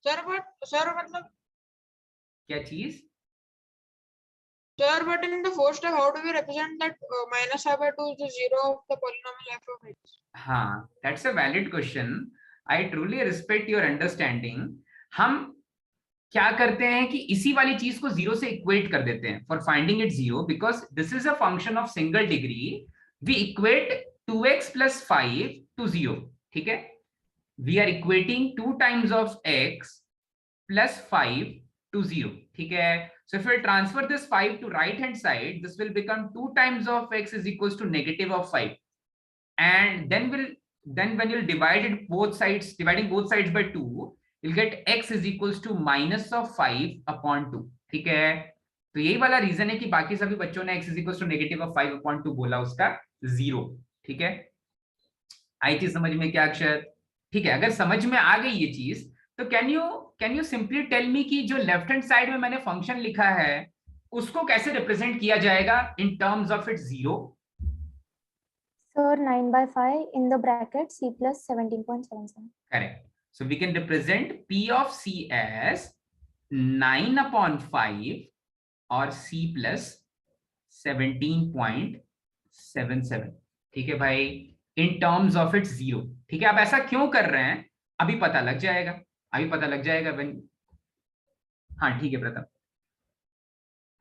Sir मतलब क्या चीज? Sir, but in the first step, how do we represent that minus I by 2 is the zero of the polynomial f of x? हाँ, that's a valid question. I truly respect your understanding. हम क्या करते हैं कि इसी वाली चीज को जीरो से इक्वेट कर देते हैं for finding it zero, because this is a function of single degree. We equate 2x + 5 to 0. ठीक है, we are equating 2 times of x + 5 to 0. ठीक है, so if we transfer this 5 to right hand side, this will become 2 times of x is equals to negative of 5, and then when you'll divide it both sides, dividing both sides by 2, you'll get x is equals to minus of 5 upon 2. ठीक है, तो यही वाला reason है कि बाकी सभी बच्चों ने x is equals to negative of 5 upon 2 बोला, उसका 0. ठीक है, आई चीज समझ में क्या अक्षर? ठीक है, अगर समझ में आ गई ये चीज तो can you simply tell me कि जो लेफ्ट हैंड साइड में मैंने फंक्शन लिखा है उसको कैसे रिप्रेजेंट किया जाएगा in terms of its zero? Sir, 9/5 in the bracket c plus 17.77. Correct. So we can represent p of c as 9/5 or c plus 17.77. ठीक है भाई, in terms of its zero. ठीक है, अब ऐसा क्यों कर रहे हैं अभी पता लग जाएगा, अभी पता लग जाएगा when... हाँ ठीक है प्रताप,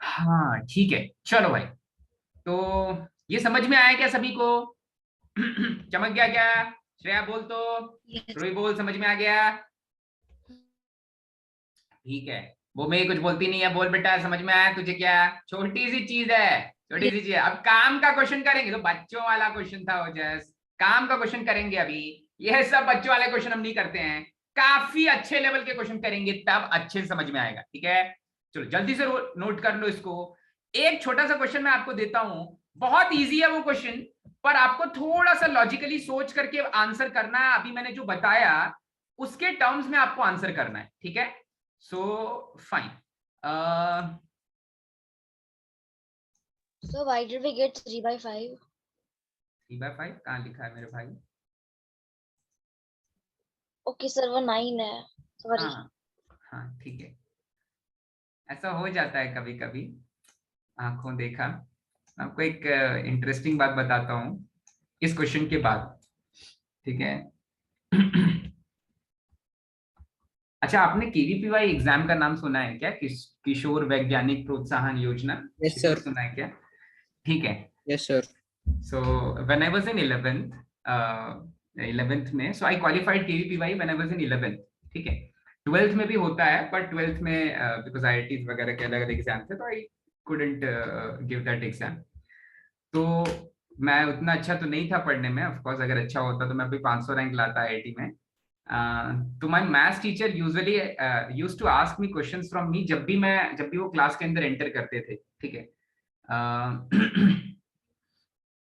हाँ ठीक है, चलो भाई. तो ये समझ में आया क्या सभी को? चमक गया क्या? श्रेया बोल तो, रोई बोल, समझ में आ गया? ठीक है, वो मैं कुछ बोलती नहीं है, बोल बेटा समझ में आया तुझे क्या? छोटी सी चीज है, छोटी सी चीज है. अब काम का क्वेश्चन करेंगे, तो बच्चों वाला क्वेश्चन था वो, जस्ट काम का क्वेश्चन करेंगे अभी. यह सब बच्चों वाले क्वेश्चन हम नहीं करते हैं, काफी अच्छे लेवल के क्वेश्चन करेंगे, तब अच्छे से समझ में आएगा. ठीक है, चलो जल्दी से नोट कर लो इसको. एक छोटा सा क्वेश्चन मैं आपको देता हूं, बहुत इजी है वो क्वेश्चन, पर आपको थोड़ा सा लॉजिकली सोच करके आंसर करना है. अभी मैंने जो बताया उसके टर्म्स में आपको आंसर करना है. ठीक है, so fine. So why did we get 3/5? 3/5 कहाँ लिखा है मेरे भाई? Okay sir, वो 9 है. Sorry. हाँ ठीक है, ऐसा हो जाता है कभी कभी, आंखों देखा. आपको एक इंटरेस्टिंग बात बताता हूँ इस क्वेश्चन के बाद. ठीक है, अच्छा आपने केवीपीवाई एग्जाम का नाम सुना है क्या? किशोर वैज्ञानिक प्रोत्साहन योजना? Yes sir. सुना है क्या? ठीक है. Yes sir. So when I was in 11th में, so I qualified KVPY when I was in 11th. ठीक है, 12th में भी होता है, बट 12th में बिकॉज आईआईटी वगैरह के अलग अलग एग्जाम थे, तो I couldn't give that exam. तो मैं उतना अच्छा तो नहीं था पढ़ने में. ऑफ कोर्स अगर अच्छा होता तो मैं भी 500 रैंक लाता आईआईटी में. तो my maths teacher usually used to ask me questions from me जब भी वो क्लास के अंदर एंटर करते थे. ठीक है,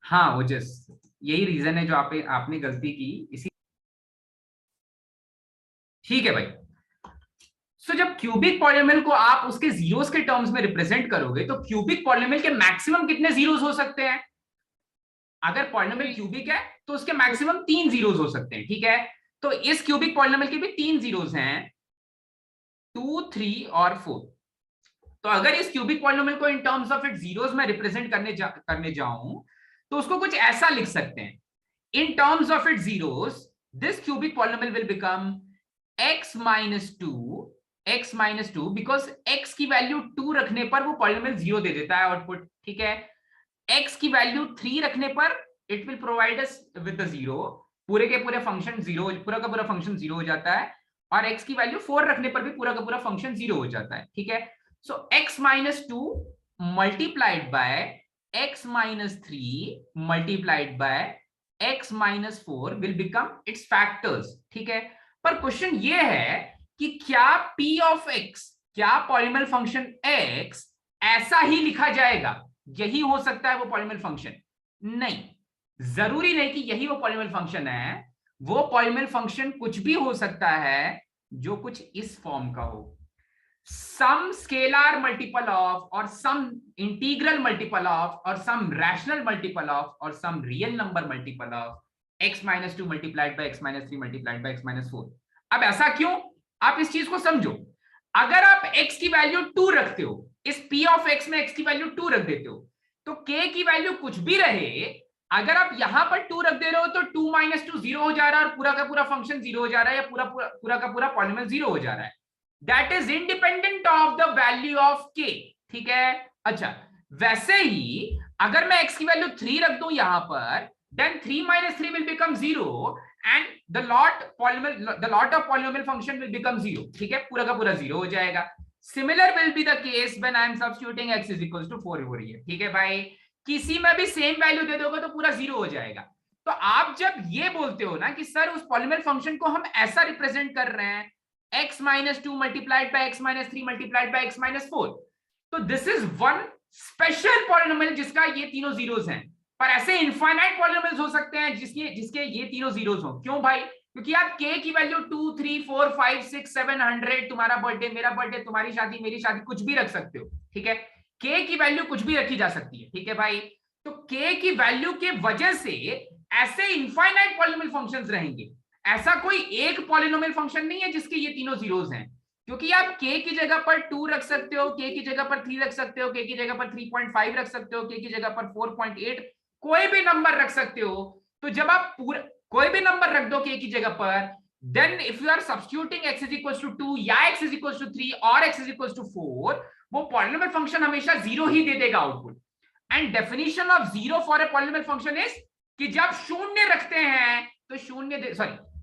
हाँ वो जस्ट यही रीजन है जो आपने गलती की इसी. ठीक है भाई, सो जब क्यूबिक पॉलिनोमियल को आप उसके जीरोस के टर्म्स में रिप्रेजेंट करोगे तो क्यूबिक पॉलिनोमियल के मैक्सिमम कितने जीरोस हो सकते हैं? अगर पॉलिनोमियल क्यूबिक है तो उसके मैक्सिमम 3 जीरोस हो सकते हैं. ठीक है, तो इस क्यूबिक पॉलिनोमियल के भी 3 जीरोस हैं, 2, 3 और 4. तो अगर इस क्यूबिक पॉलिनोमियल को in terms of it zeros में रिप्रेजेंट करने जाऊं तो उसको कुछ ऐसा लिख सकते हैं. In terms of it zeros, this cubic polynomial will become x minus 2 because x की वैल्यू 2 रखने पर वो पॉलिनोमियल 0 दे देता है आउटपुट. ठीक है, x की वैल्यू 3 रखने पर it will provide us with the 0. पूरे के पूरे फंक्शन 0, पूरा का पूरा फंक्शन 0 हो जाता है, और x की वैल्यू 4 रखने पर भी पूरा का पूरा फंक्शन 0 हो जाता है. ठीक है, सो x minus 2 multiplied by x minus 3 multiplied by x minus 4 will become it's factors. ठीक है, पर क्वेश्चन ये है कि क्या p of x, क्या पॉलिनोमियल फंक्शन x ऐसा ही लिखा जाएगा? यही हो सकता है वो पॉलिनोमियल फंक्शन? नहीं, जरूरी नहीं कि यही वो पॉलिनोमियल फंक्शन है. वो पॉलिनोमियल फंक्शन कुछ भी हो सकता है जो कुछ इस फॉर्म का हो. सम स्केलर मल्टीपल ऑफ, और सम इंटीग्रल मल्टीपल ऑफ, और सम रैशनल मल्टीपल ऑफ, और some real number multiple of x minus 2 multiplied by x minus 3 multiplied by x minus 4. अब ऐसा क्यों? आप इस चीज को समझो, अगर आप x की वैल्यू 2 रखते हो, इस p ऑफ x में x की वैल्यू 2 रख देते हो, तो k की वैल्यू कुछ भी रहे, अगर आप यहां पर 2 रख दे रहे हो तो 2 - 2 0 हो जा रहा है और पूरा का पूरा फंक्शन 0 हो जा रहा है, या पूरा का पूरा पॉलिनोमियल 0 हो जा रहा है। That is independent of the value of k। ठीक है, अच्छा वैसे ही अगर मैं x की वैल्यू 3 रख दूं यहां पर, then 3 - 3 will become 0 and the lot of polynomial function will become 0। ठीक है, पूरा का पूरा 0 हो जाएगा। Similar will be the case when I am substituting x is equals to 4 over here। ठीक है भाई, किसी में भी सेम वैल्यू दे दोगे तो पूरा 0 हो जाएगा। तो आप जब ये बोलते हो ना कि सर उस पॉलिनोमियल फंक्शन को हम ऐसा रिप्रेजेंट कर रहे हैं, x - 2 multiplied by x - 3 multiplied by x - 4, तो this is one special polynomial जिसका ये तीनों जीरोस हैं। पर ऐसे इनफाइनाइट पॉलिनोमियल्स हो सकते हैं जिसके ये तीनों जीरोस हो। क्यों भाई? क्योंकि आप k की वैल्यू 2 3 4 5 6 7 100, तुम्हारा बर्थडे मेरा बर्थडे तुम्हारी शादी मेरी शादी कुछ भी रख सकते हो। ठीक है, k की वैल्यू कुछ भी रखी जा सकती है। ठीक है भाई, तो k की वैल्यू के वजह से ऐसे इनफाइनाइट पॉलिनोमियल फंक्शंस रहेंगे। ऐसा कोई एक पॉलिनोमियल फंक्शन नहीं है जिसके ये तीनों जीरोस हैं, क्योंकि आप k की जगह पर 2 रख सकते हो, k की जगह पर 3 रख सकते हो, k की जगह पर 3.5 रख सकते हो, k की जगह पर 4.8, कोई भी नंबर रख सकते हो। तो जब आप पूरा कोई भी नंबर रख दो k की जगह पर, then if you are substituting x is equal to 2 या x इज इक्वल टू 3 और x इज इक्वल टू 4, वो पॉलिनोमियल फंक्शन हमेशा 0 ही दे देगा output. And definition of 0 for a polynomial function is कि जब शून्य रखते हैं तो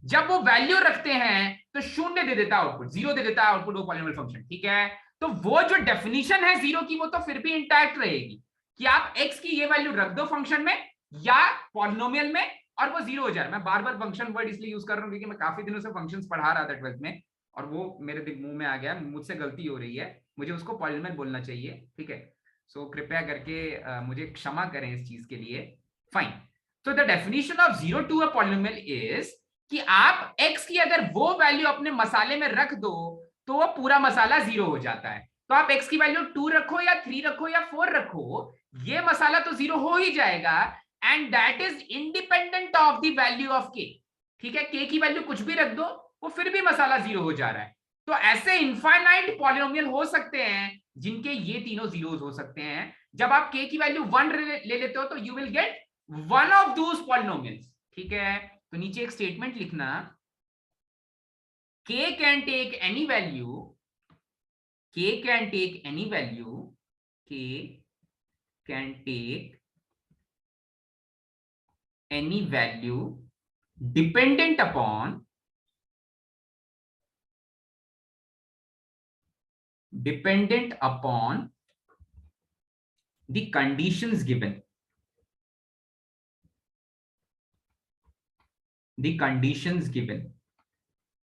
जब वो वैल्यू रखते हैं तो शून्य दे देता है आउटपुट, 0 दे देता है आउटपुट वो पॉलिनोमियल फंक्शन। ठीक है, तो वो जो डेफिनेशन है 0 की वो तो फिर भी इंटैक्ट रहेगी कि आप x की ये वैल्यू रख दो फंक्शन में या पॉलिनोमियल में और वो 0 हो जाए। मैं बार बार फंक्शन वर्ड इसलिए यूज कर रहा हूं क्योंकि मैं काफी दिनों से फंक्शंस पढ़ा रहा था 12th में और वो मेरे मुंह में आ गया, मुझसे गलती हो रही है, मुझे उसको पॉलिनोमियल बोलना चाहिए। ठीक है, सो कृपया करके मुझे क्षमा करें इस चीज के लिए। फाइन, तो the definition of 0 to a polynomial is कि आप x की अगर वो वैल्यू अपने मसाले में रख दो तो वो पूरा मसाला 0 हो जाता है। तो आप x की वैल्यू 2 रखो या 3 रखो या 4 रखो, ये मसाला तो 0 हो ही जाएगा and that is independent of the value of k। ठीक है, k की वैल्यू कुछ भी रख दो वो फिर भी मसाला 0 हो जा रहा है। तो ऐसे इनफाइनाइट पॉलिनोमियल हो सकते हैं जिनके ये तीनों जीरोस हो सकते हैं। जब आप k की वैल्यू 1 ले लेते हो तो you will get one of those polynomials. ठीक है, तो नीचे एक स्टेटमेंट लिखना, k can take any value, k can take any value, k can take any value dependent upon the conditions given, the conditions given।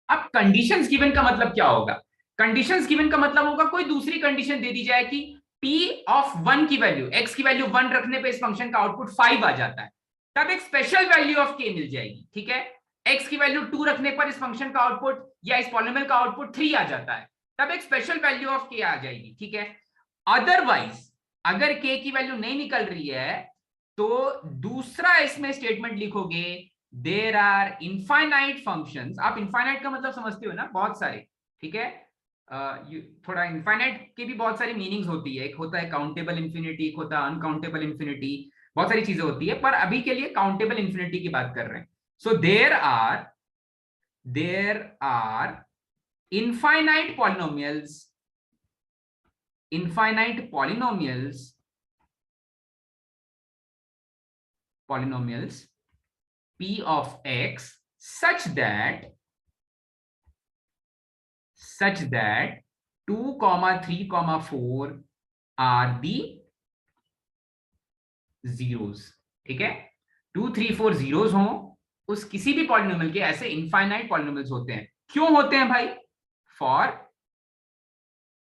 अब conditions given का मतलब क्या होगा? कंडीशंस गिवन का मतलब होगा कोई दूसरी कंडीशन दे दी जाए कि p ऑफ 1 की वैल्यू, x की वैल्यू 1 रखने पे इस फंक्शन का आउटपुट 5 आ जाता है, तब एक स्पेशल वैल्यू ऑफ k मिल जाएगी। ठीक है, x की वैल्यू 2 रखने पर इस फंक्शन का आउटपुट या इस पॉलिनोमियल का आउटपुट 3 आ जाता है, तब एक स्पेशल वैल्यू ऑफ k आ जाएगी। ठीक है, अदरवाइज अगर k की वैल्यू नहीं निकल रही है तो दूसरा इसमें स्टेटमेंट लिखोगे, देयर आर इनफाइनाइट फंक्शंस। आप इनफाइनाइट का मतलब समझते हो ना, बहुत सारे। ठीक है, थोड़ा इनफाइनाइट के भी बहुत सारी मीनिंग्स होती है, एक होता है काउंटेबल इंफिनिटी, एक होता है अनकाउंटेबल इंफिनिटी, बहुत सारी चीजें होती है, पर अभी के लिए काउंटेबल इंफिनिटी की बात कर रहे हैं। So there are infinite polynomials p of x such that 2, 3, 4 are the zeros। ठीक है, 2, 3, 4 zeros हो उस किसी भी पॉलिनोमियल के, ऐसे इनफाइनाइट पॉलिनोमियल्स होते हैं। क्यों होते हैं भाई? For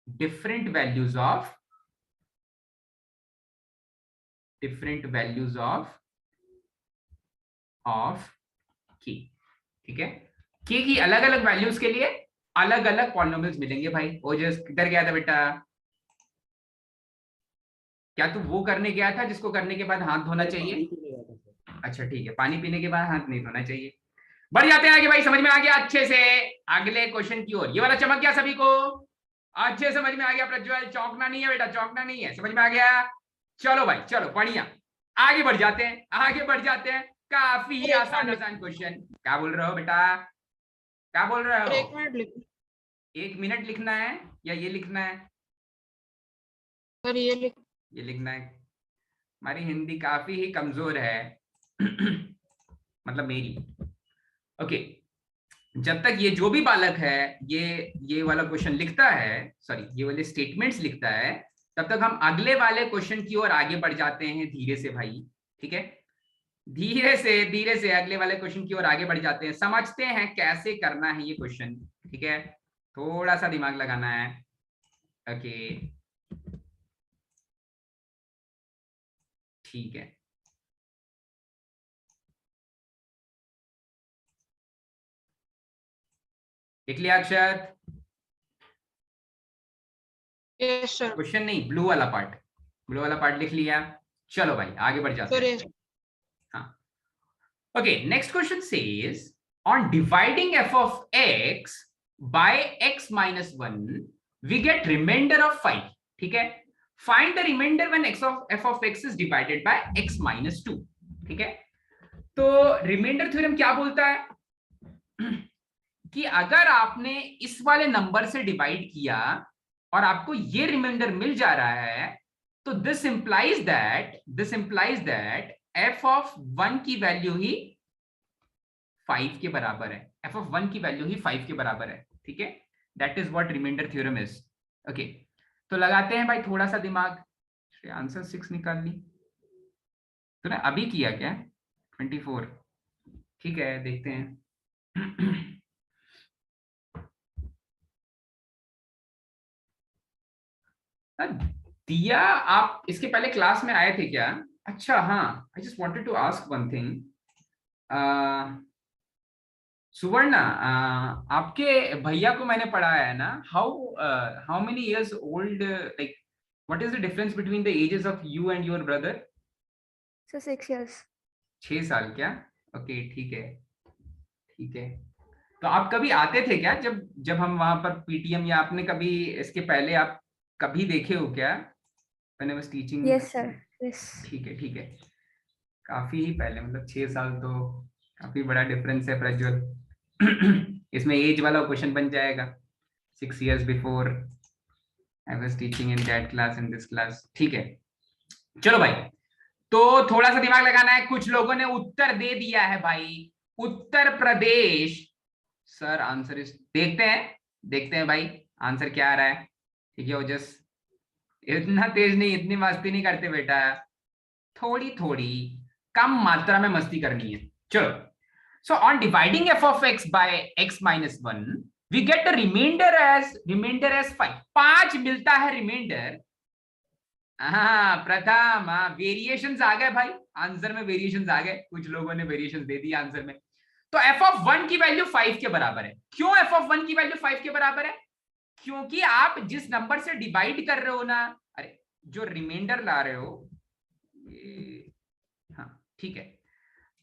different values of k। ठीक है, k की अलग अलग वैल्यूज के लिए अलग अलग पॉलिनोमियल्स मिलेंगे भाई। ओजस किधर गया था बेटा? क्या तू वो करने गया था जिसको करने के बाद हाथ धोना चाहिए? अच्छा ठीक है, पानी पीने के बाद हाथ नहीं धोना चाहिए। बढ़ जाते हैं आगे भाई, समझ में आ गया अच्छे से अगले क्वेश्चन की ओर। ये वाला चमक गया सभी को, अच्छे समझ में आ गया प्रज्वल, चौंकना नहीं है बेटा, चौंकना नहीं है, समझ में आ गया। चलो भाई चलो बढ़िया, आगे बढ़ जाते हैं, आगे बढ़ जाते हैं। काफी ही आसान आसान क्वेश्चन। क्या बोल रहे हो बेटा, क्या बोल रहे हो? 1 मिनट लिखो 1 मिनट लिखना है या ये लिखना है? सर, ये लिखो। ये लिखना है। हमारी हिंदी काफी ही कमजोर है मतलब मेरी। ओके, जब तक ये जो भी बालक है ये वाला क्वेश्चन लिखता है, सॉरी ये वाले स्टेटमेंट्स लिखता है, तब तक हम अगले वाले क्वेश्चन की ओर आगे बढ़ जाते हैं धीरे से भाई। ठीक है, धीरे से अगले वाले क्वेश्चन की ओर आगे बढ़ जाते हैं, समझते हैं कैसे करना है ये क्वेश्चन। ठीक है, थोड़ा सा दिमाग लगाना है। ओके ठीक है, लिख लिया अक्षर? Yes sir. क्वेश्चन नहीं, ब्लू वाला पार्ट, ब्लू वाला पार्ट लिख लिया। चलो भाई आगे बढ़ जाते सर हैं। यस। हाँ okay, next question says on dividing f of x by x minus 1 we get remainder of 5. ठीक है, find the remainder when f of x is divided by x minus 2. ठीक है, तो रिमाइंडर थ्योरम क्या बोलता है कि अगर आपने इस वाले नंबर से डिवाइड किया और आपको ये रिमाइंडर मिल जा रहा है, तो this implies that f of 1 की वैल्यू ही 5 के बराबर है, f of 1 की वैल्यू ही 5 के बराबर है। ठीक है, that is what remainder theorem is. Okay, तो लगाते हैं भाई थोड़ा सा दिमाग। आंसर 6 निकाल ली तूने, अभी किया क्या? 24। ठीक है, देखते हैं दिया, आप इसके पहले क्लास में आए थे क्या? अच्छा हाँ, I just wanted to ask one thing. Suvarna, आपके भैया को मैंने पढ़ाया है ना, how many years old, like what is the difference between the ages of you and your brother? So 6 years. 6 साल क्या? ओके ठीक है, ठीक है। तो आप कभी आते थे क्या जब हम वहां पर पीटीएम, या आपने कभी इसके पहले आप कभी देखे हो क्या when I was teaching? Yes sir. Yes. ठीक है ठीक है, काफी ही पहले, मतलब 6 साल तो काफी बड़ा डिफरेंस है प्रज्वल। इसमें एज वाला क्वेश्चन बन जाएगा, 6 years before I was teaching in that class, in this class। ठीक है, चलो भाई, तो थोड़ा सा दिमाग लगाना है। कुछ लोगों ने उत्तर दे दिया है भाई, उत्तर प्रदेश। सर आंसर इस, देखते हैं भाई आंसर क्या आ रहा है। ठीक है, ओजस इतना तेज नहीं, इतनी मस्ती नहीं करते बेटा, थोड़ी थोड़ी कम मात्रा में मस्ती करनी है। चलो, so on dividing f of x by x minus 1 we get the remainder as 5। 5 मिलता है रिमाइंडर। हाँ प्रथम, वेरिएशंस आ गए भाई, आंसर में वेरिएशंस आ गए, कुछ लोगों ने वेरिएशंस दे दिए आंसर में। तो f of 1 की वैल्यू 5 के बराबर है। क्यों f of 1 की वैल्यू 5 के बराबर है? क्योंकि आप जिस नंबर से डिवाइड कर रहे हो ना, अरे जो रिमाइंडर ला रहे हो, हाँ ठीक है,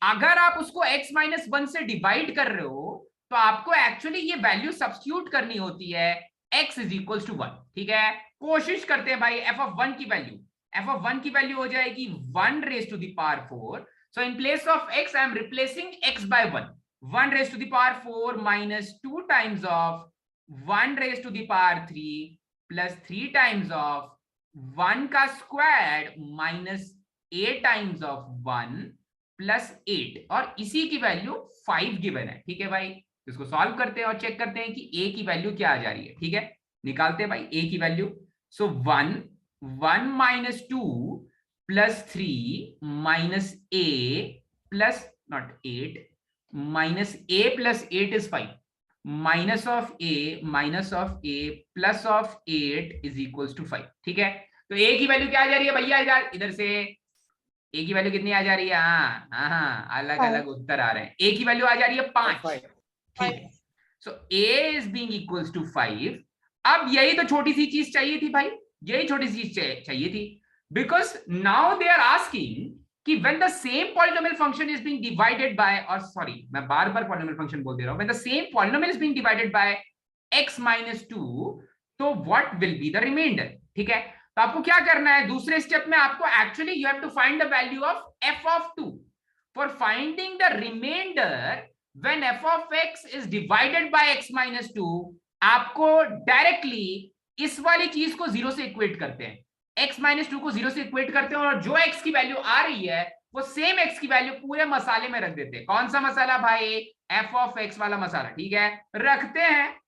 अगर आप उसको x माइनस 1 से डिवाइड कर रहे हो तो आपको एक्चुअली ये वैल्यू सब्स्टिट्यूट करनी होती है, x इज इक्वल टू 1। ठीक है, कोशिश करते हैं भाई, f of 1 की वैल्यू हो जाएगी 1 raised to the power 4। So in place of x I am replacing x by 1। 1 raised to the power 4 minus 2 times of 1 raised to the power 3 plus 3 times of 1 का square minus 8 times of 1 plus 8, और इसी की value 5 given है। ठीक है भाई, इसको solve करते हैं और चेक करते हैं कि a की वैल्यू क्या आ जा रही है। ठीक है, निकालते हैं भाई a की वैल्यू। So 1 minus 2 plus 3 minus a plus not 8 minus a plus 8 is 5 minus of a plus of 8 is equals to 5। ठीक है, तो a की वैल्यू क्या आ जा रही है भैया? इधर से a की वैल्यू कितनी आ जा रही है? हाँ अलग अलग उत्तर आ रहे हैं। a की वैल्यू आ जा रही है 5। ठीक है, so a is being equals to 5। अब यही तो छोटी सी चीज चाहिए थी भाई, यही छोटी सी चीज चाहिए थी, because now they are asking कि when the same polynomial function is being divided by, or sorry मैं बार बार polynomial function बोल दे रहा हूं, when the same polynomial is being divided by x minus 2, तो what will be the remainder? ठीक है, तो आपको क्या करना है, दूसरे स्टेप में आपको actually you have to find the value of f of 2. For finding the remainder when f of x is divided by x minus 2, आपको डायरेक्टली इस वाली चीज को 0 से इक्वेट करते हैं, x माइनस 2 को 0 से इक्वेट करते हैं, और जो x की वैल्यू आ रही है वो सेम x की वैल्यू पूरे मसाले में रख देते हैं. कौन सा मसाला भाई? f of x वाला मसाला. ठीक है, रखते हैं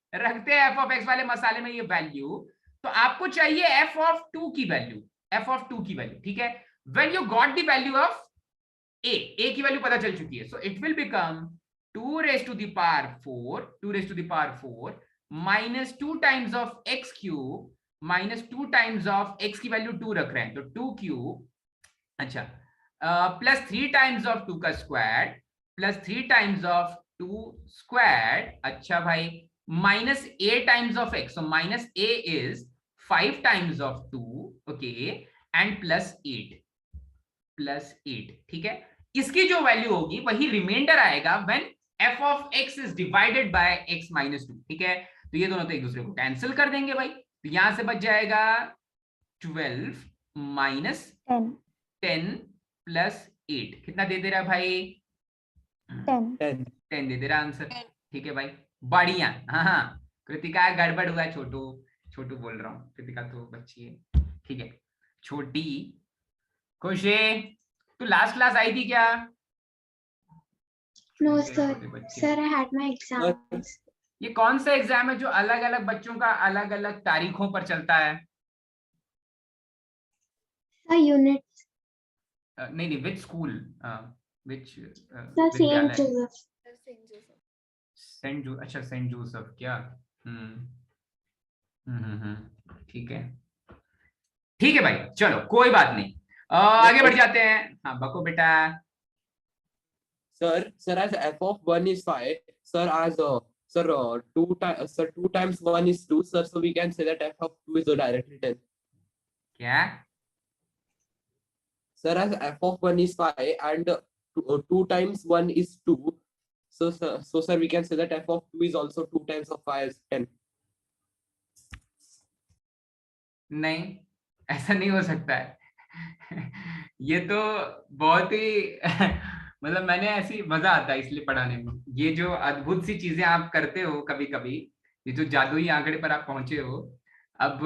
f of x वाले मसाले में ये वैल्यू. तो आपको चाहिए f of 2 की वैल्यू, ठीक है. when you got the value of a की वैल्यू पता चल चुकी है, so it will become 2 raised to the power 4 minus 2 times of x cube minus 2 times of x की वैल्यू 2 रख रहे हैं, तो 2 क्यूब, अच्छा, प्लस 3 times of 2 का square plus 3 times of 2 square, अच्छा भाई, minus a times of x, so minus a is 5 times of 2, okay, and plus 8, ठीक है. इसकी जो वैल्यू होगी वही रिमाइंडर आएगा when f of x is divided by x minus 2, ठीक है. तो ये दोनों तो एक दूसरे को कैंसिल कर देंगे भाई, तो यहां से बच जाएगा 12 minus 10 plus 8, कितना दे दे रहा है भाई? 10 दे दे रहा आंसर. ठीक है भाई, बढ़िया. हाँ, कृतिका गड़बड़ हुआ, छोटू बोल रहा हूँ, कृतिका तो बच्ची है. ठीक है, छोटी खुशी, तू लास्ट क्लास आई थी क्या? No, sir, I had my exams. ये कौन सा एग्जाम है जो अलग अलग बच्चों का अलग अलग तारीखों पर चलता है? Units. नहीं, which school, which Saint Joseph. अच्छा, सेंट जोसेफ क्या? ठीक है भाई, चलो कोई बात नहीं, आगे बढ़ जाते हैं. हाँ बको बेटा. Sir, as f of 1 is 5, sir, as 2 times 1 is 2, sir, so we can say that f of 2 is directly 10. क्या? Sir, as f of 1 is 5 and 2 times 1 is 2, so sir, we can say that f of 2 is also 2 times of 5 is 10. नहीं, ऐसा नहीं हो सकता है. ये तो बहुत ही मतलब मैंने ऐसी मजा आता है इसलिए पढ़ाने में. ये जो अद्भुत सी चीजें आप करते हो कभी कभी, ये जो जादुई आंकड़े पर आप पहुंचे हो, अब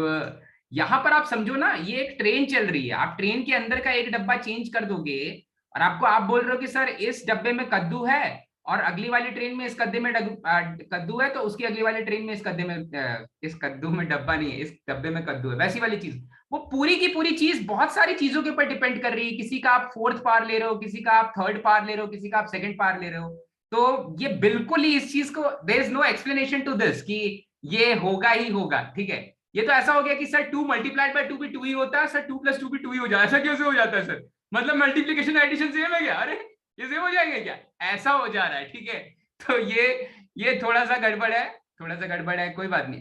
यहाँ पर आप समझो ना, ये एक ट्रेन चल रही है, आप ट्रेन के अंदर का एक डब्बा चेंज कर दोगे और आप बोल रहे हो कि सर इस डब्बे में कद्दू है और अगली वाली ट्रेन में इस कद्दे में कद्दू है, तो उसकी अगली वाली ट्रेन में इस कद्दू में डब्बा नहीं है, इस डब्बे में कद्दू है. वैसी वाली चीज, वो पूरी की पूरी चीज बहुत सारी चीजों के ऊपर डिपेंड कर रही है. किसी का आप 4th पार ले रहे हो, किसी का आप 3rd पार ले रहे हो, किसी का आप 2nd पार ले रहे हो. तो ये बिल्कुल ही इस चीज को, there is no explanation to this कि ये होगा ही होगा. ठीक है, ये तो ऐसा हो गया कि सर 2 मल्टीप्लाइड बाय 2 भी 2 ही होता है, सर 2 + 2 भी 2 ही हो जाता है. ऐसा कैसे हो जाता है सर? मतलब मल्टीप्लिकेशन एडिशन सेम है क्या? अरे ये सेम हो जाएंगे क्या? ऐसा हो जा रहा है. ठीक है, तो ये थोड़ा सा गड़बड़ है, कोई बात नहीं.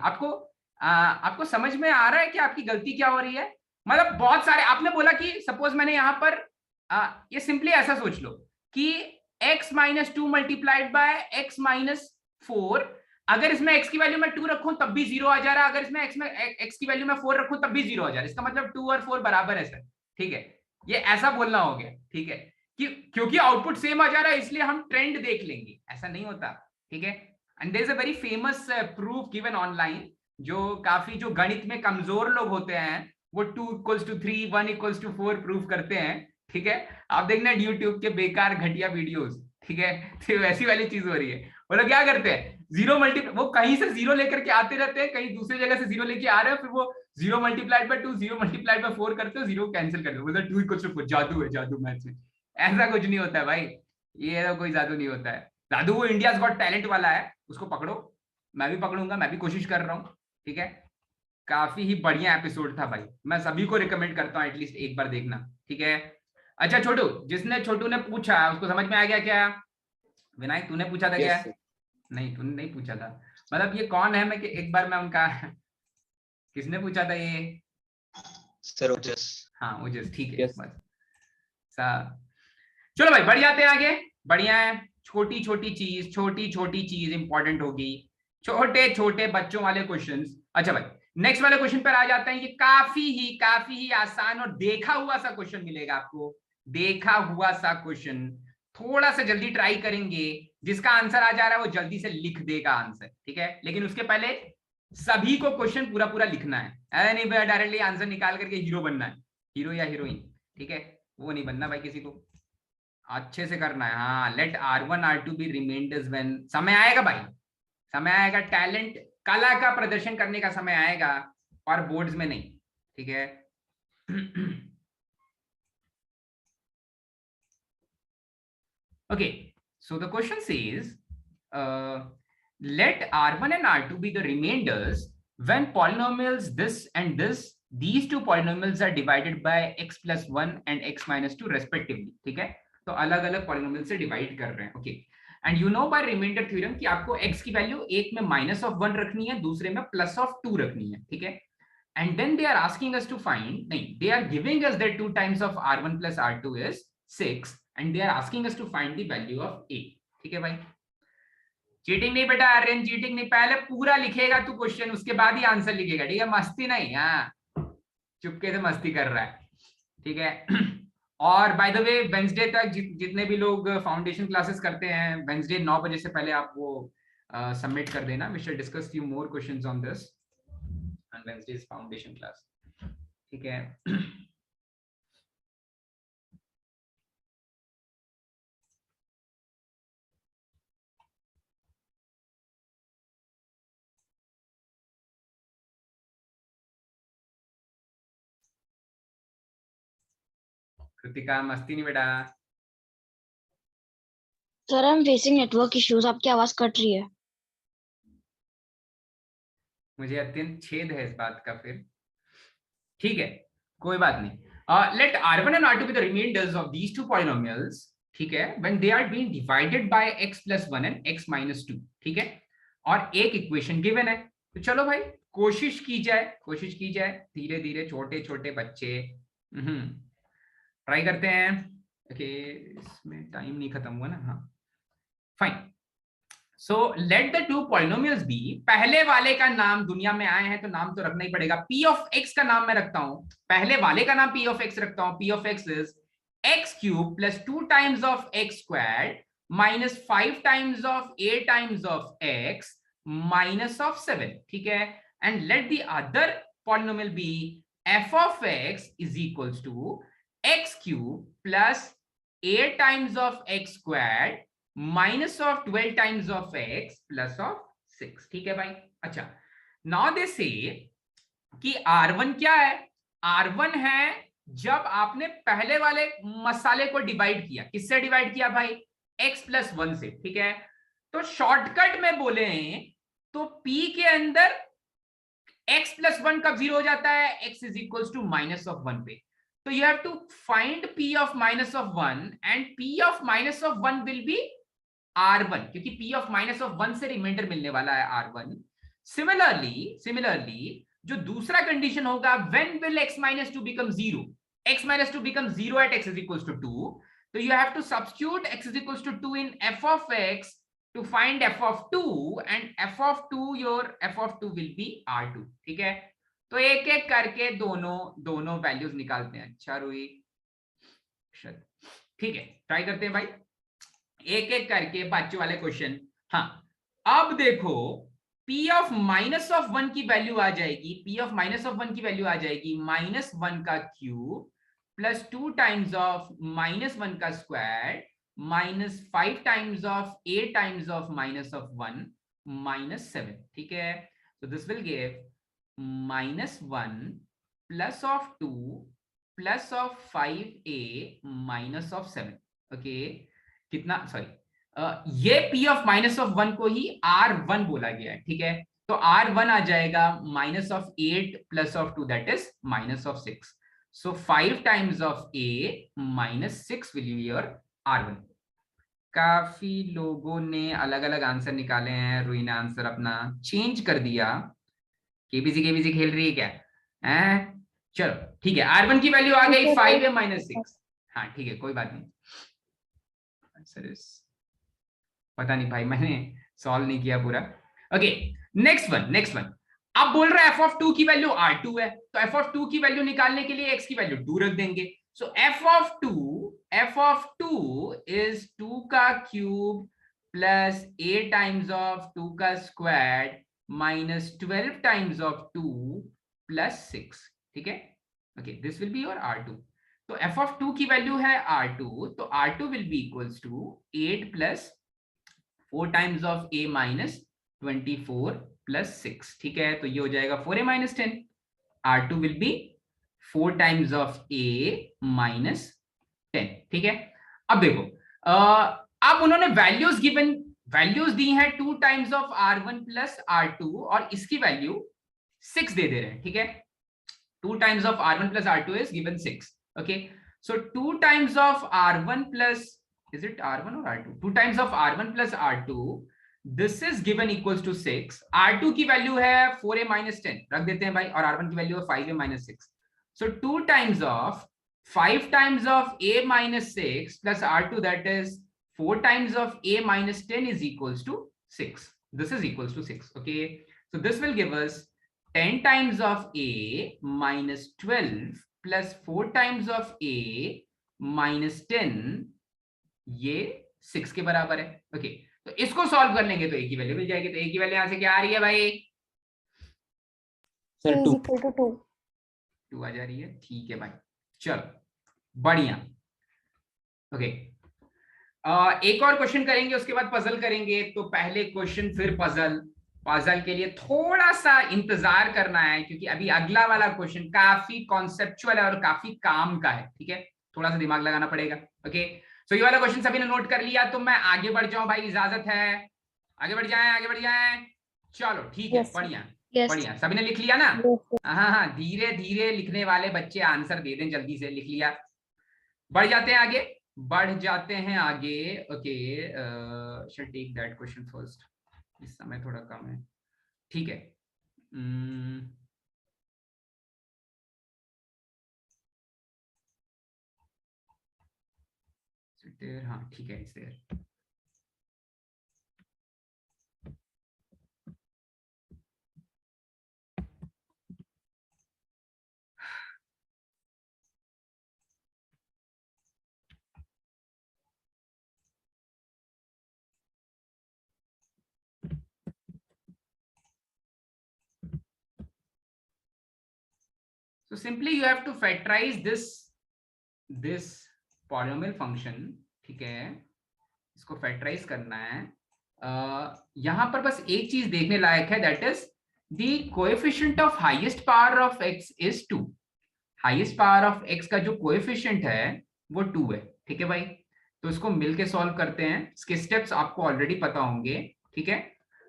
आपको समझ में आ रहा है कि आपकी गलती क्या हो रही है? मतलब बहुत सारे आपने बोला कि सपोज मैंने यहाँ पर ये सिंपली ऐसा सोच लो कि x - 2 मल्टीप्लाइड बाय x - 4, अगर इसमें x की वैल्यू मैं 2 रखूं तब भी 0 आ जा रहा है, अगर इसमें x की वैल्यू मैं 4 रखूं तब भी 0 आ जा रहा है. इसका मतलब 2 और 4 बराबर है सर. ठीक है, ये ऐसा बोलना हो गया. ठीक है, कि क्योंकि आउटपुट सेम आ जा रहा है इसलिए हम ट्रेंड देख लेंगे, ऐसा नहीं होता. ठीक है, and there is a very famous proof given online, जो काफी जो गणित में कमजोर लोग होते हैं वो 2 = 3, 1 = 4 प्रूव करते हैं. ठीक है, आप देखना यूट्यूब के बेकार घटिया वीडियोस. ठीक है, तो वैसी वाली चीज हो रही है. वो लोग क्या करते हैं, वो कहीं से 0 लेकर के आते रहते हैं, कहीं दूसरी जगह से 0 लेके आ रहे हैं, फिर वो 0 × 2 0 × 4 करते हो, 0 कैंसिल कर दो, मतलब 2 = 4. जादू है, जादू मैथ्स में. ऐसा कुछ नहीं होता है भाई, ये तो कोई जादू नहीं होता है. जादू वो इंडियाज गॉट टैलेंट वाला है, उसको पकड़ो. मैं भी पकड़ूंगा, मैं भी कोशिश कर रहा हूँ. ठीक है, काफी ही बढ़िया एपिसोड था भाई, मैं सभी को रिकमेंड करता हूँ एटलीस्ट एक बार देखना. ठीक है, अच्छा छोटू ने पूछा, उसको समझ में आ गया क्या? विनायक तूने पूछा था क्या? नहीं, तूने नहीं पूछा था. मतलब ये कौन है, मैं एक बार मैं उनका किसने पूछा था ये? सर ओजस. हाँ ओजस, ठीक है. बस चलो भाई बढ़ जाते हैं आगे, बढ़िया है। छोटी छोटी चीज इंपॉर्टेंट होगी, छोटे छोटे बच्चों वाले क्वेश्चंस। अच्छा भाई नेक्स्ट वाले क्वेश्चन पर आ जाते हैं। ये काफी ही आसान और देखा हुआ सा क्वेश्चन मिलेगा आपको, देखा हुआ सा क्वेश्चन। थोड़ा सा जल्दी ट्राई करेंगे, जिसका आंसर आ जा रहा है वो जल्दी से लिख देगा आंसर, ठीक है। लेकिन उसके पहले सभी को क्वेश्चन पूरा पूरा लिखना है, अरे नहीं भैया डायरेक्टली आंसर निकाल करके हीरो बनना है, हीरो या हीरोइन, ठीक है, वो नहीं बनना भाई किसी को, अच्छे से करना है। हाँ, late R1 R2 B reminders when, समय आएगा भाई, समय आएगा, टैलेंट कला का प्रदर्शन करने का समय आएगा, और बोर्ड्स में नहीं, ठीक है। Okay, so the question says, let R1 and R2 be the remainders when polynomials this and this, these two polynomials are divided by x plus 1 and x minus 2 respectively, ठीक है। तो अलग अलग पॉलिनोमियल से डिवाइड कर रहे हैं, okay. And you know by remainder theorem कि आपको x की वैल्यू एक में -1 रखनी है, दूसरे में +2 रखनी है, ठीक है। And then they are asking us to find, नहीं, they are giving us that 2 times of R1 plus R2 is 6 and they are asking us to find the value of a, ठीक है भाई। चीटिंग नहीं बेटा, Aryan cheating नहीं, पहले पूरा लिखेगा तू क्वेश्चन, उसके बाद ही आंसर लिखेगा, ठीक है, मस्ती नहीं। हाँ, चुपके से मस्ती कर रहा है, ठीक है। और बाय द वे वेंसडे तक जितने भी लोग फाउंडेशन क्लासेस करते हैं, वेंसडे 9 बजे से पहले आप वो सबमिट कर देना। We shall discuss few more questions on this on Wednesday's foundation class, ठीक है। कृतिका मस्ती नहीं बेटा। Sir I am facing network issues, आपकी आवाज कट रही है। मुझे अत्यंत छेद है इस बात का फिर, ठीक है, कोई बात नहीं। Let R1 and R2 be the remainders of these two polynomials, ठीक है, when they are being divided by x plus 1 and x minus 2, ठीक है, और एक इक्वेशन गिवन है। तो चलो भाई कोशिश की जाए धीरे धीरे, छोटे छोटे बच्चे ट्राई करते हैं। ओके, इसमें टाइम नहीं खत्म हुआ ना, हाँ fine. So let the two polynomials be, पहले वाले का नाम, दुनिया में आए हैं तो नाम तो रखना ही पड़ेगा, p ऑफ x का नाम मैं रखता हूं, पहले वाले का नाम p ऑफ x रखता हूं। p of x is x cube plus 2 times of x squared minus 5 times of a times of x minus of 7, ठीक है। And let the other polynomial be f of x is equals to x cube plus a times of x squared minus of 12 times of x plus of 6, ठीक है भाई। अच्छा, now they से कि R1 क्या है, R1 है जब आपने पहले वाले मसाले को डिवाइड किया, किससे डिवाइड किया भाई, x प्लस 1 से, ठीक है। तो शॉर्टकट में बोले हैं तो p के अंदर x प्लस 1 कब 0 हो जाता है, x is equals to minus of 1 पे। तो you have to find p of minus of 1 and p of minus of 1 will be R1, क्योंकि p ऑफ माइनस ऑफ 1 से रिमाइंडर मिलने वाला है R1। सिमिलरली जो दूसरा कंडीशन होगा, when will x minus 2 become 0, x minus 2 becomes 0 at x is equals to 2, so you have to substitute x is equals to 2 in f of x to find f of 2, and f of 2, your f of 2 will be R2, ठीक है। तो एक एक करके दोनों values निकालते हैं। अच्छा रोही, ठीक है, ट्राई करते हैं भाई एक एक करके बच्चों वाले क्वेश्चन। हाँ, अब देखो p ऑफ माइनस ऑफ 1 की वैल्यू आ जाएगी, p ऑफ माइनस ऑफ 1 की वैल्यू आ जाएगी -1 का क्यूब प्लस 2 टाइम्स ऑफ -1 का square minus 5 times of a times of minus of 1 -7, ठीक है। so this will give -1 plus of 2 plus of 5a minus of 7, okay. कितना, sorry, ये p of minus of 1 को ही R1 बोला गया है, ठीक है। तो R1 आ जाएगा minus of 8 plus of 2 that is minus of 6, so 5 times of a minus 6 will be your R1। काफी लोगों ने अलग अलग आंसर निकाले हैं, रुई ने आंसर अपना चेंज कर दिया। केबीसी खेल रही है क्या, चलो ठीक है, R1 की वैल्यू आ गई 5a माइनस 6, हाँ ठीक है, कोई बात नहीं। आंसर इज, पता नहीं भाई, मैंने सॉल्व नहीं किया पूरा। Okay, next one. अब बोल रहा है f ऑफ 2 की वैल्यू R2 है, तो f ऑफ 2 की वैल्यू निकालने के लिए x की वैल्यू 2 रख देंगे। सो f ऑफ 2 इज 2 का cube plus a times of 2 का square minus 12 times of 2 plus 6, ठीक है। Okay, this will be your R2। तो f ऑफ 2 की वैल्यू है R2, तो R2 will be equals to 8 plus 4 times of a minus 24 plus 6, ठीक है। तो ये हो जाएगा 4a minus 10। R2 will be 4 times of a minus 10, ठीक है। अब देखो, अब उन्होंने वैल्यूज दी हैं 2 times of R1 plus R2 और इसकी वैल्यू 6 दे रहे हैं, ठीक है। 2 times of R1 plus R2 is given 6, okay. So 2 times of R1 plus, is it R1 or R2? 2 times of R1 plus R2, this is given equals to 6. R2 की value है 4a minus 10, रख देते हैं भाई, और R1 की value है 5a minus 6. So 2 times of 5 times of a minus 6 plus R2, that is 4 times of a minus 10 is equals to 6. This is equals to 6, okay. So this will give us 10 times of a minus 12 plus 4 times of a minus 10, ये 6 के बराबर है, okay. तो इसको solve कर लेंगे तो a की वैल्यू मिल जाएगी। तो a की वैल्यू यहां से क्या आ रही है भाई? सर 2 2 आ जा रही है, ठीक है भाई, चलो बढ़िया। ओके, एक और क्वेश्चन करेंगे, उसके बाद पजल करेंगे। तो पहले क्वेश्चन फिर पजल के लिए थोड़ा सा इंतजार करना है, क्योंकि अभी अगला वाला क्वेश्चन काफी कॉन्सेप्चुअल है और काफी काम का है, ठीक है। थोड़ा सा दिमाग लगाना पड़ेगा, ओके। सो ये वाला क्वेश्चन सभी ने नोट कर लिया, तो मैं आगे बढ़ जाऊं भाई, इजाजत है? आगे बढ़ जाएं। चलो ठीक है, बढ़िया। सभी ने लिख लिया ना? हाँ, धीरे धीरे लिखने वाले बच्चे आंसर दे दें, जल्दी से लिख लिया। बढ़ जाते हैं आगे, okay. Shall take that question first, इस समय थोड़ा कम है, ठीक है। हाँ ठीक है, इसे so simply you have to factorize this polynomial function, ठीक है। इसको फैक्टराइज करना है। यहां पर बस एक चीज देखने लायक है, that is the coefficient of highest power of x is 2। Highest power of x का जो कोएफिशिएंट है वो 2 है, ठीक है भाई। तो इसको मिलके सॉल्व करते हैं। इसके स्टेप्स आपको ऑलरेडी पता होंगे, ठीक है।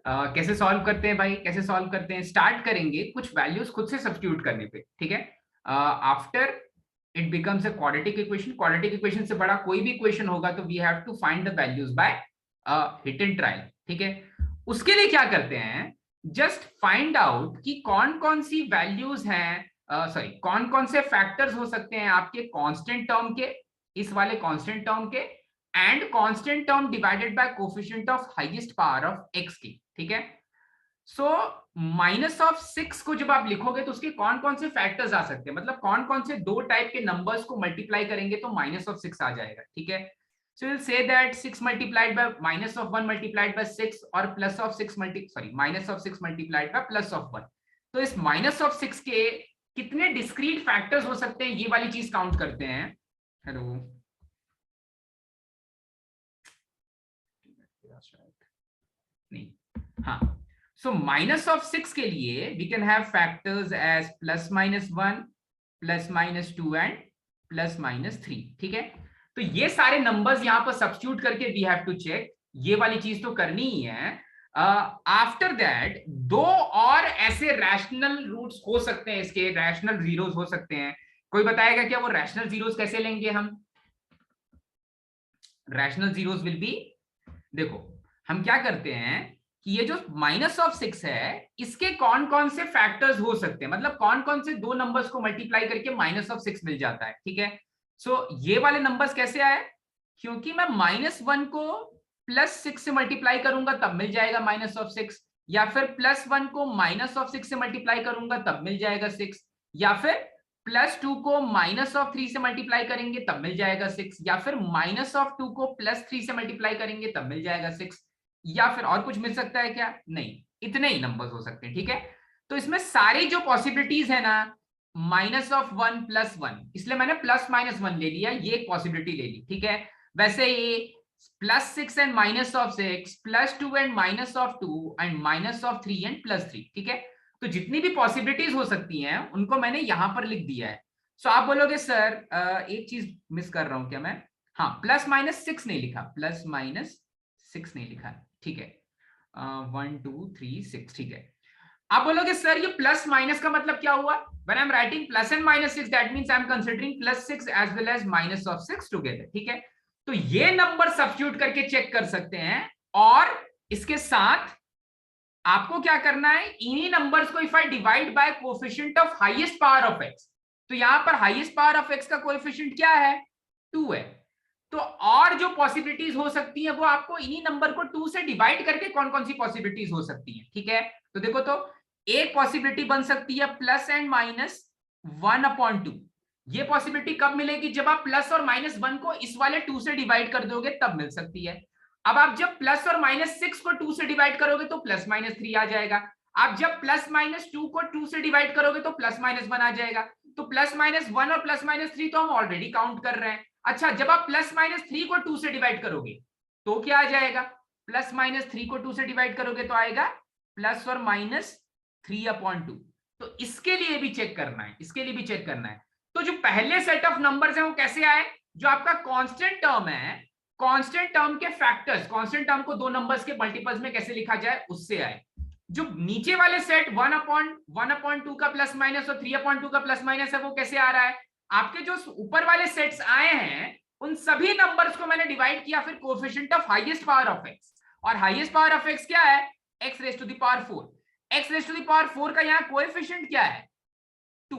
कैसे सॉल्व करते हैं भाई, स्टार्ट करेंगे कुछ वैल्यूज खुद से सब्स्टिट्यूट करने पे, ठीक है। After it becomes a quadratic equation से बड़ा कोई भी इक्वेशन होगा तो we have to find the values by hit and trial, ठीक है। उसके लिए क्या करते हैं, just find out कि कौन कौन सी वैल्यूज हैं, कौन कौन से फैक्टर्स हो सकते हैं आपके कांस्टेंट टर्म के, इस वाले कांस्टेंट टर्म के, and constant term divided by coefficient of highest power of x की, ठीक है। सो -6 को जब आप लिखोगे तो उसके कौन कौन से फैक्टर्स आ सकते हैं, मतलब कौन कौन से दो टाइप के नंबर्स को मल्टीप्लाई करेंगे तो -6 आ जाएगा, ठीक है। So will say that 6 multiplied by -1 multiplied by 6 और -6 मल्टीप्लाइड बाय +1। तो इस -6 के कितने डिस्क्रीट फैक्टर्स हो सकते हैं, ये वाली चीज काउंट करते हैं। हेलो, नहीं, हाँ। So -6 के लिए we can have factors as +-1, +-2 and +-3, ठीक है। तो ये सारे नंबर्स यहां पर सब्स्टिट्यूट करके we have to check, ये वाली चीज तो करनी ही है। आफ्टर दैट दो और ऐसे रैशनल रूट्स हो सकते हैं, इसके रैशनल जीरोस हो सकते हैं। कोई बताएगा क्या वो रैशनल जीरोस कैसे लेंगे हम? रैशनल जीरोस विल बी, देखो हम क्या करते हैं कि ये जो -6 है इसके कौन कौन से फैक्टर्स हो सकते हैं, मतलब कौन कौन से दो नंबर्स को मल्टीप्लाई करके -6 मिल जाता है, ठीक है। सो ये वाले नंबर्स कैसे आए, क्योंकि मैं -1 को +6 से मल्टीप्लाई करूंगा तब मिल जाएगा -6, या फिर +1 को -6 से मल्टीप्लाई करूंगा तब मिल जाएगा 6, या फिर +2 को -3 से मल्टीप्लाई करेंगे तब मिल जाएगा 6, या फिर -2 को +3 से मल्टीप्लाई करेंगे तब मिल जाएगा 6, या फिर और कुछ मिल सकता है क्या? नहीं, इतने ही नंबर्स हो सकते हैं। ठीक है, तो इसमें सारी जो पॉसिबिलिटीज है ना -1 +1, इसलिए मैंने +-1 ले लिया, ये एक पॉसिबिलिटी ले ली। ठीक है, वैसे ये +6 एंड -6, +2 एंड -2 एंड -3 एंड +3। ठीक है, तो जितनी भी पॉसिबिलिटीज हो सकती हैं उनको मैंने यहां पर लिख दिया है। सो आप बोलोगे सर एक चीज मिस कर रहा हूं क्या मैं? हाँ, +-6 नहीं लिखा, +-6 नहीं लिखा। ठीक है, 1 2 3 6। ठीक है, आप बोलोगे सर ये प्लस माइनस का मतलब क्या हुआ? When I'm writing plus and -6, that means I'm considering +6 as well as -6 together। ठीक है, तो ये नंबर सब्स्टिट्यूट करके चेक कर सकते हैं, और इसके साथ आपको क्या करना है, इन्हीं नंबर्स को if I divide by coefficient of highest power of x, तो यहां पर हाईएस्ट पावर ऑफ x का कोएफिशिएंट क्या है? 2 है। तो और जो पॉसिबिलिटीज हो सकती है वो आपको इन्हीं नंबर को 2 से डिवाइड करके कौन कौन सी पॉसिबिलिटीज हो सकती है। ठीक है, तो देखो, तो एक पॉसिबिलिटी बन सकती है प्लस एंड -1/2। ये पॉसिबिलिटी कब मिलेगी? जब आप प्लस और -1 को इस वाले 2 से डिवाइड कर दोगे तब मिल सकती है। अब आप जब प्लस और -6 को 2 से डिवाइड करोगे तो +-3 आ जाएगा। आप जब +-2 को 2 से डिवाइड करोगे तो +-1 आ जाएगा। तो +-1 और +-3 तो हम ऑलरेडी काउंट कर रहे हैं। अच्छा, जब आप +-3 को 2 से डिवाइड करोगे तो क्या आ जाएगा? +-3 को 2 से डिवाइड करोगे तो आएगा प्लस और -3/2। तो इसके लिए भी चेक करना है, इसके लिए भी चेक करना है। तो जो पहले सेट ऑफ नंबर्स हैं वो कैसे आए? जो आपका कांस्टेंट टर्म है, कांस्टेंट टर्म के फैक्टर्स, कांस्टेंट टर्म को दो नंबर्स के मल्टीपल्स में कैसे लिखा जाए उससे आए। जो नीचे वाले सेट 1/2 का प्लस माइनस और 3/2 का प्लस माइनस है वो कैसे आ रहा है? आपके जो ऊपर वाले सेट्स आए हैं उन सभी नंबर्स को मैंने डिवाइड किया फिर coefficient of highest power of x, और हाईएस्ट पावर ऑफ x क्या है? x raise to the power 4। x raise to the power 4 का यहाँ कोएफिशिएंट क्या है? 2।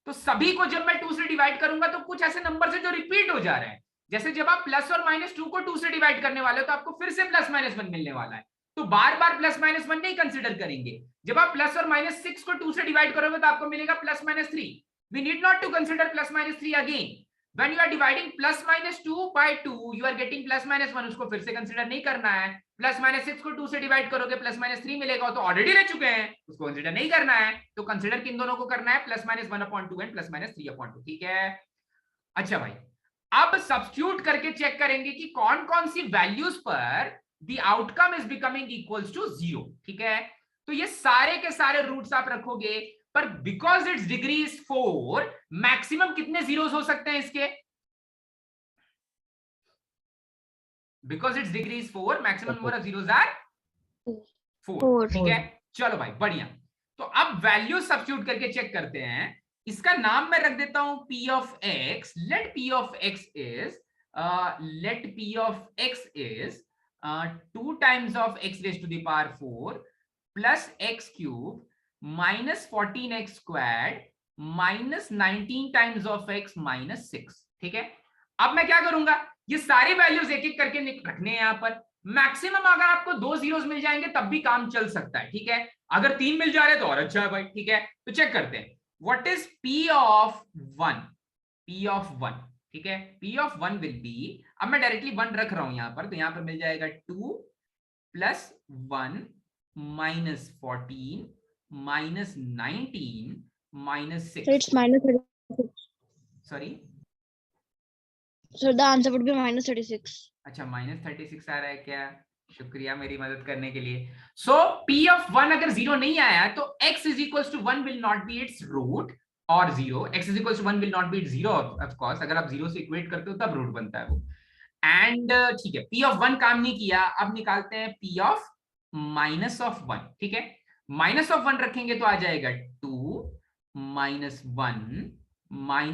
तो सभी को जब मैं 2 से डिवाइड करूंगा तो कुछ ऐसे नंबर है जो रिपीट हो जा रहे हैं। जैसे जब आप प्लस और -2 को 2 से डिवाइड करने वाले हो तो आपको फिर से +-1 मिलने वाला है, तो बार बार +-1 नहीं कंसीडर करेंगे। जब आप प्लस और -6 को 2 से डिवाइड करोगे तो आपको मिलेगा +-3। We need not to consider +-3 again. When you are dividing +-2 by 2, you are getting +-1, उसको फिर से कंसीडर नहीं करना है। +-6 को 2 से डिवाइड करोगे +-3 मिलेगा, तो ऑलरेडी ले चुके हैं, उसको कंसीडर नहीं करना है। तो कंसीडर किन दोनों को करना है? +-1/2 एंड +-3/2। ठीक है, अच्छा भाई, अब सब्स्टिट्यूट करके चेक करेंगे कि कौन कौन सी वैल्यूज पर the outcome is becoming equals to 0। ठीक है, तो ये सारे के सारे रूट्स आप रखोगे, पर because its degree is 4, maximum कितने जीरोस हो सकते हैं इसके? Because its degree is 4, maximum number of zeros are 4। ठीक है, चलो भाई बढ़िया। तो अब वैल्यू सब्स्टिट्यूट करके चेक करते हैं। इसका नाम मैं रख देता हूं p of x। let p of x is 2 times of x raised to the power 4 plus x cube minus 14x squared minus 19 times of x minus 6। ठीक है, अब मैं क्या करूंगा, ये सारी वैल्यूज एक एक करके रखने हैं यहां पर। मैक्सिमम अगर आपको 2 जीरोस मिल जाएंगे तब भी काम चल सकता है। ठीक है, अगर 3 मिल जा रहे तो और अच्छा है भाई। ठीक है, तो चेक करते हैं what is p of 1। p of 1, ठीक है, p of 1 विल बी, अब मैं डायरेक्टली 1 रख रहा हूं यहां पर, तो यहां पर मिल जाएगा 2 + 1 - 14 - 19 - 6। So it's -36. Sorry, So the answer would be -36. अच्छा -36 आ रहा है क्या? शुक्रिया मेरी मदद करने के लिए। सो p of 1 अगर 0 नहीं आया तो x is equals to 1 will not be its root or 0। x is equals to 1 will not be its 0 of course। अगर आप 0 से इक्वेट करते हो तब रूट बनता है वो। एंड ठीक है, p of 1 काम नहीं किया, अब निकालते हैं p of -1। ठीक है, -1 रखेंगे तो आ जाएगा 2 - 1 -